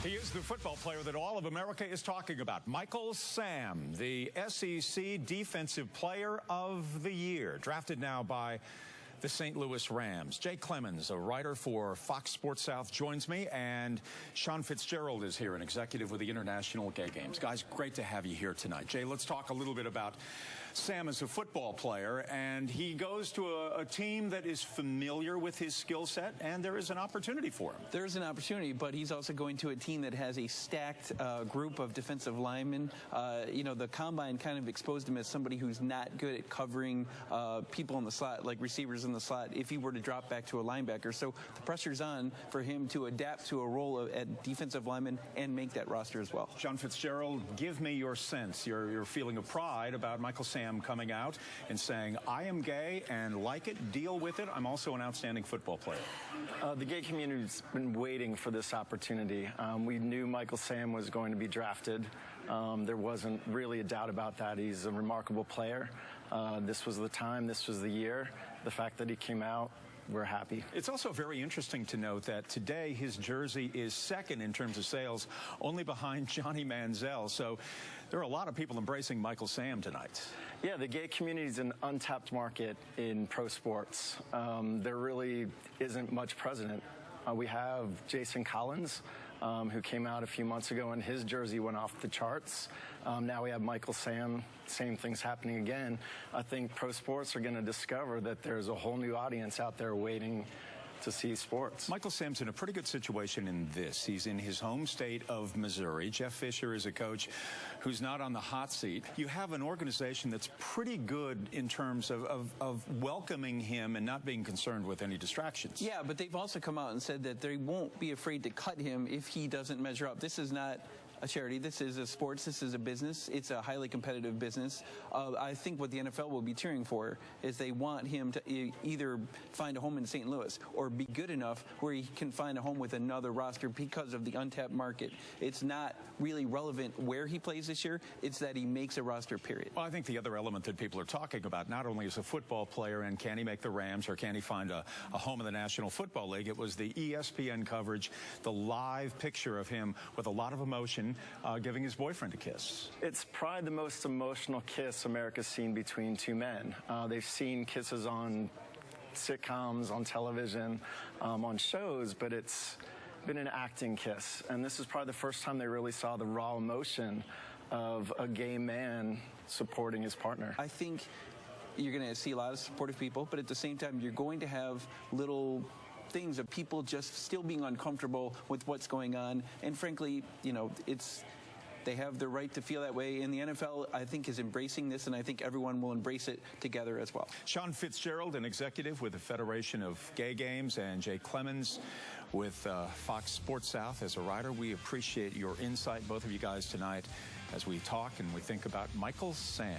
He is the football player that all of America is talking about. Michael Sam, the SEC Defensive Player of the Year, drafted now by the St. Louis Rams. Jay Clemens, a writer for Fox Sports South, joins me, and Sean Fitzgerald is here, an executive with the International Gay Games. Guys, great to have you here tonight. Jay, let's talk a little bit about Sam as a football player, and he goes to a team that is familiar with his skill set, and there is an opportunity for him. There's an opportunity, but he's also going to a team that has a stacked group of defensive linemen. The combine kind of exposed him as somebody who's not good at covering people in the slot, like receivers in the slot, if he were to drop back to a linebacker. So the pressure's on for him to adapt to a role at defensive lineman and make that roster as well. Sean Fitzgerald, give me your sense, your feeling of pride about Michael Sam coming out and saying, I am gay and like it, deal with it. I'm also an outstanding football player. The gay community's been waiting for this opportunity. We knew Michael Sam was going to be drafted. There wasn't really a doubt about that. He's a remarkable player. This was the time, this was the year. The fact that he came out, we're happy. It's also very interesting to note that today his jersey is second in terms of sales, only behind Johnny Manziel. So there are a lot of people embracing Michael Sam tonight. Yeah, the gay community is an untapped market in pro sports. There really isn't much precedent. We have Jason Collins, who came out a few months ago, and his jersey went off the charts. Now we have Michael Sam, same thing's happening again. I think pro sports are going to discover that there's a whole new audience out there waiting to see sports. Michael Sam's in a pretty good situation in this. He's in his home state of Missouri. Jeff Fisher is a coach who's not on the hot seat. You have an organization that's pretty good in terms of welcoming him and not being concerned with any distractions. Yeah, but they've also come out and said that they won't be afraid to cut him if he doesn't measure up. This is not a charity. This is a sports. This is a business. It's a highly competitive business. I think what the NFL will be cheering for is they want him to either find a home in St. Louis or be good enough where he can find a home with another roster because of the untapped market. It's not really relevant where he plays this year. It's that he makes a roster, period. Well, I think the other element that people are talking about, not only as a football player and can he make the Rams or can he find a home in the National Football League, it was the ESPN coverage, the live picture of him with a lot of emotion giving his boyfriend a kiss. It's probably the most emotional kiss America's seen between two men. They've seen kisses on sitcoms, on television, on shows, but it's been an acting kiss. And this is probably the first time they really saw the raw emotion of a gay man supporting his partner. I think you're going to see a lot of supportive people, but at the same time, you're going to have little things of people just still being uncomfortable with what's going on. And frankly, they have the right to feel that way. And the NFL, I think, is embracing this, and I think everyone will embrace it together as well. Sean Fitzgerald, an executive with the Federation of Gay Games, and Jay Clemens with Fox Sports South as a writer. We appreciate your insight, both of you guys, tonight as we talk and we think about Michael Sam.